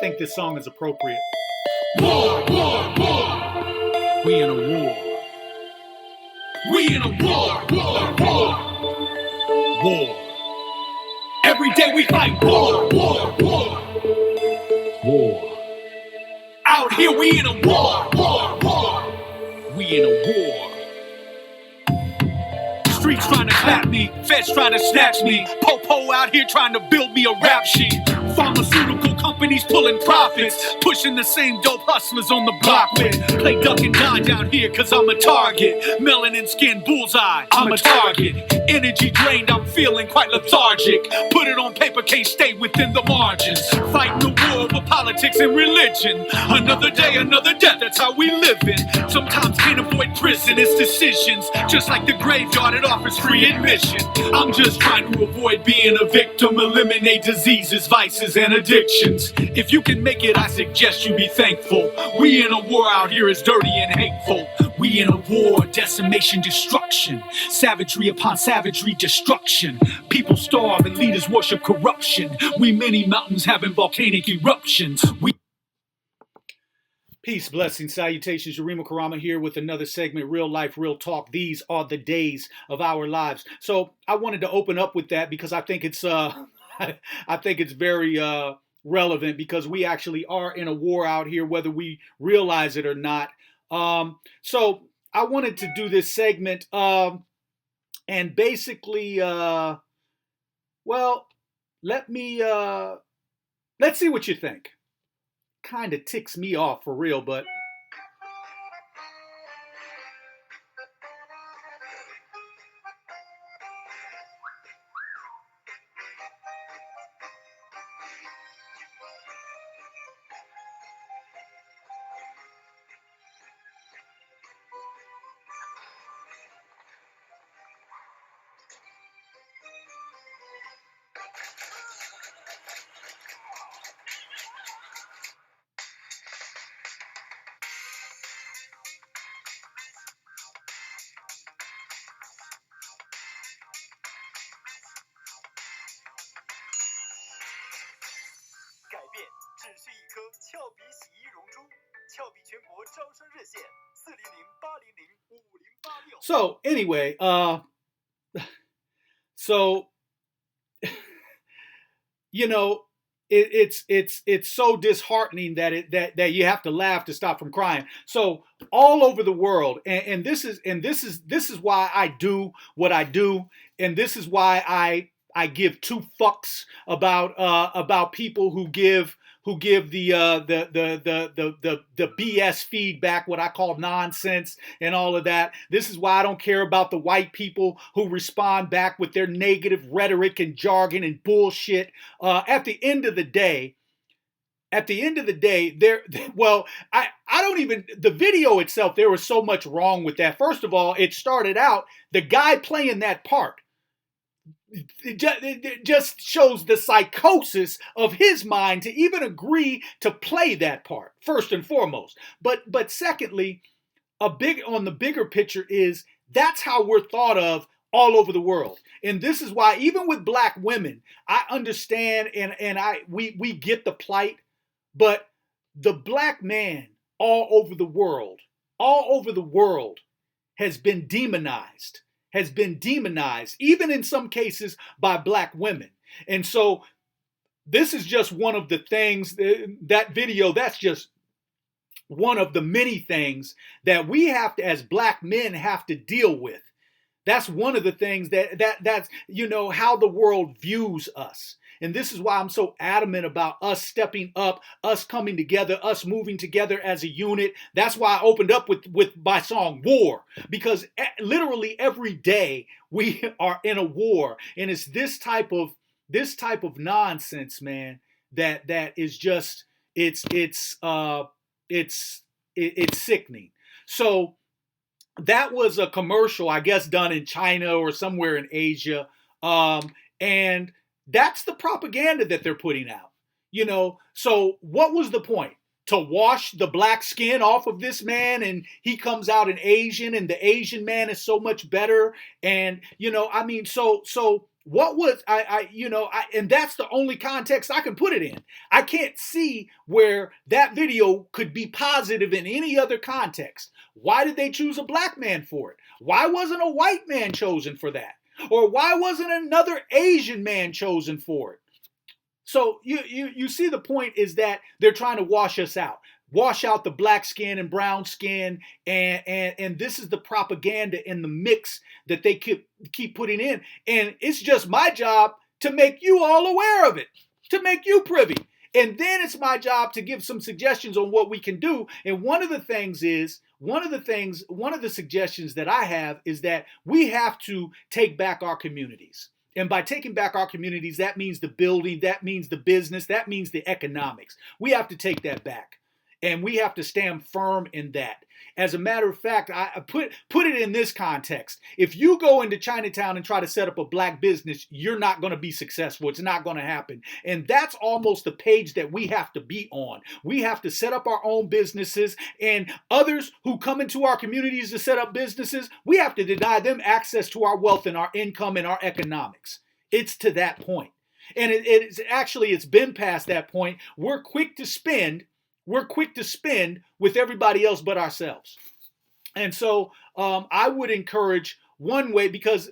think this song is appropriate. War, war, war. We in a war. We in a war, war, war. War. Every day we fight war, war, war. War. Out here we in a war, war, war. We in a war. Streets trying to clap me, feds trying to snatch me. Po-po out here trying to build me a rap sheet. Pharmaceutical companies pulling profits, pushing the same dope hustlers on the block with. Play duck and dodge out here cause I'm a target. Melanin skin bullseye, I'm a target. Energy drained, I'm feeling quite lethargic. Put it on paper, can't stay within the margins. Fighting the war over politics and religion. Another day, another death, that's how we living. Sometimes can't avoid prison, it's decisions. Just like the graveyard, it offers free admission. I'm just trying to avoid being a victim. Eliminate diseases, vices, and addictions. If you can make it, I suggest you be thankful. We in a war out here is dirty and hateful. We in a war, decimation, destruction. Savagery upon savagery, destruction. People starve and leaders worship corruption. We many mountains having volcanic eruptions. Peace, blessings, salutations. Yurima Karama here with another segment, Real Life, Real Talk. These are the days of our lives. So I wanted to open up with that because I think it's I think it's very relevant because we actually are in a war out here, whether we realize it or not. So I wanted to do this segment and basically, well, let's see what you think. Kind of ticks me off for real, but So anyway, so you know, it's so disheartening that you have to laugh to stop from crying. So all over the world, and this is why I do what I do, and this is why I give two fucks about people who give the BS feedback, what I call nonsense and all of that. This is why I don't care about the white people who respond back with their negative rhetoric and jargon and bullshit. At the end of the day, I don't even, the video itself, there was so much wrong with that. First of all, it started out, the guy playing that part, it just shows the psychosis of his mind to even agree to play that part, first and foremost. But secondly, on the bigger picture is that's how we're thought of all over the world. And this is why even with black women, I understand and we get the plight, but the black man all over the world has been demonized, even in some cases by black women. And so this is just one of the things, that video, that's just one of the many things that we have to, as black men, have to deal with. That's one of the things that's, you know, how the world views us. And this is why I'm so adamant about us stepping up, us coming together, us moving together as a unit. That's why I opened up with my song War, because literally every day we are in a war. And it's this type of nonsense, man, that is just, it's sickening. So that was a commercial, I guess, done in China or somewhere in Asia. And that's the propaganda that they're putting out. You know, so what was the point? To wash the black skin off of this man and he comes out an Asian and the Asian man is so much better. And, you know, I mean, so What was and that's the only context I can put it in. I can't see where that video could be positive in any other context. Why did they choose a black man for it? Why wasn't a white man chosen for that? Or why wasn't another Asian man chosen for it? So you see, the point is that they're trying to wash us out. Wash out the black skin and brown skin, and this is the propaganda in the mix that they keep putting in. And it's just my job to make you all aware of it, to make you privy. And then it's my job to give some suggestions on what we can do. And one of the suggestions that I have is that we have to take back our communities. And by taking back our communities, that means the building, that means the business, that means the economics. We have to take that back. And we have to stand firm in that. As a matter of fact, I put it in this context. If you go into Chinatown and try to set up a black business, you're not going to be successful. It's not going to happen. And that's almost the page that we have to be on. We have to set up our own businesses, and others who come into our communities to set up businesses, we have to deny them access to our wealth and our income and our economics. It's to that point. And it's been past that point. We're quick to spend with everybody else but ourselves. And so I would encourage one way, because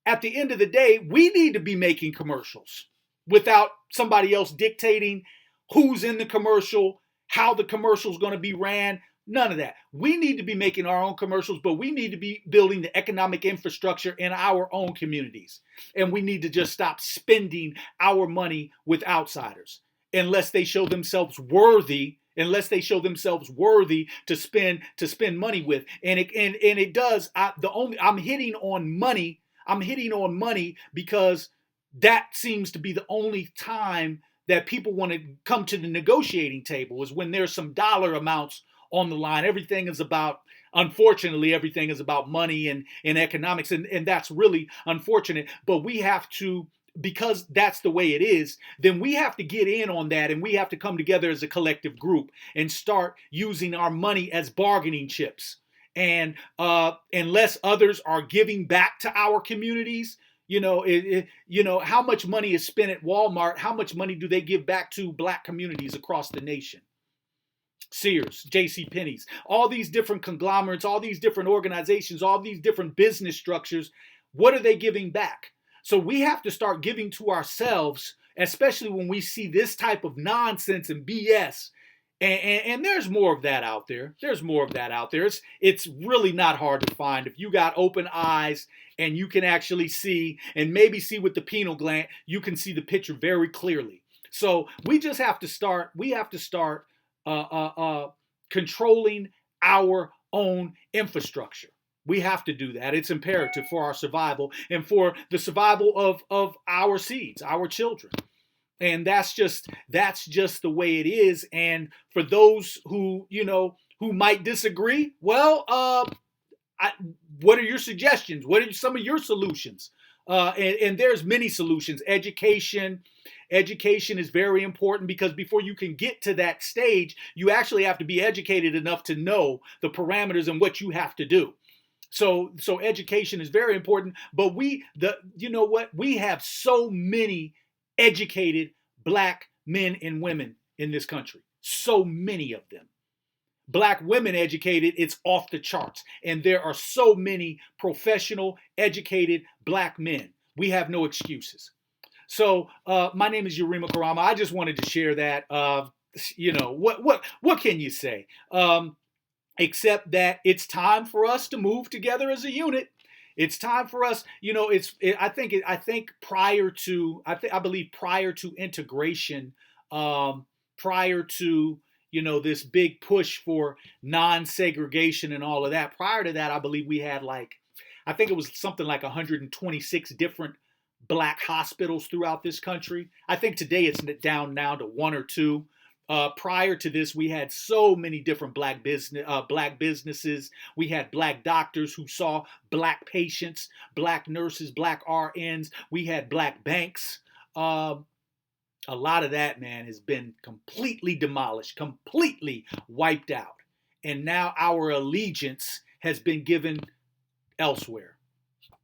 at the end of the day, we need to be making commercials without somebody else dictating who's in the commercial, how the commercial is going to be ran. None of that. We need to be making our own commercials, but we need to be building the economic infrastructure in our own communities. And we need to just stop spending our money with outsiders. Unless they show themselves worthy to spend money with, and it does. I'm hitting on money because that seems to be the only time that people want to come to the negotiating table, is when there's some dollar amounts on the line. Unfortunately, everything is about money and economics, and that's really unfortunate. But we have to, because that's the way it is, then we have to get in on that, and we have to come together as a collective group and start using our money as bargaining chips. And unless others are giving back to our communities, how much money is spent at Walmart? How much money do they give back to black communities across the nation? Sears, JCPenney's, all these different conglomerates, all these different organizations, all these different business structures, what are they giving back? So we have to start giving to ourselves, especially when we see this type of nonsense and BS. And there's more of that out there. It's really not hard to find. If you got open eyes and you can actually see, and maybe see with the pineal gland, you can see the picture very clearly. So we just have to start. We have to start controlling our own infrastructure. We have to do that. It's imperative for our survival and for the survival of our seeds, our children. And that's just the way it is. And for those who might disagree, well, what are your suggestions? What are some of your solutions? And there's many solutions. Education is very important, because before you can get to that stage, you actually have to be educated enough to know the parameters and what you have to do. So education is very important, but we have so many educated black men and women in this country. So many of them. Black women educated, it's off the charts. And there are so many professional, educated black men. We have no excuses. So my name is Yurima Karama. I just wanted to share that. What can you say? Except that it's time for us to move together as a unit. It's time for us, I believe prior to integration, prior to, this big push for non-segregation and all of that, prior to that, I believe we had I think it was something like 126 different black hospitals throughout this country. I think today it's down now to one or two. Prior to this, we had so many different black businesses. We had black doctors who saw black patients, black nurses, black RNs. We had black banks. A lot of that, man, has been completely demolished, completely wiped out. And now our allegiance has been given elsewhere.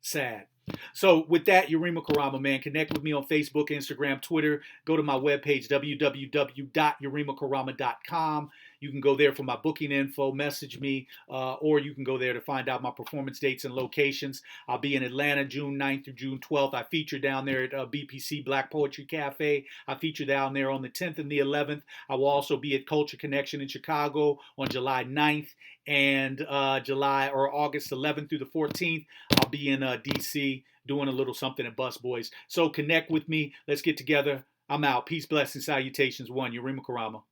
Sad. So with that, Yurima Karama, man, connect with me on Facebook, Instagram, Twitter. Go to my webpage, www.yurimakarama.com. You can go there for my booking info, message me, or you can go there to find out my performance dates and locations. I'll be in Atlanta June 9th through June 12th. I feature down there at BPC Black Poetry Cafe. I feature down there on the 10th and the 11th. I will also be at Culture Connection in Chicago on July 9th and August 11th through the 14th. I'll be in DC doing a little something at Bus Boys. So connect with me. Let's get together. I'm out. Peace, blessings, salutations. One, Yurima Karama.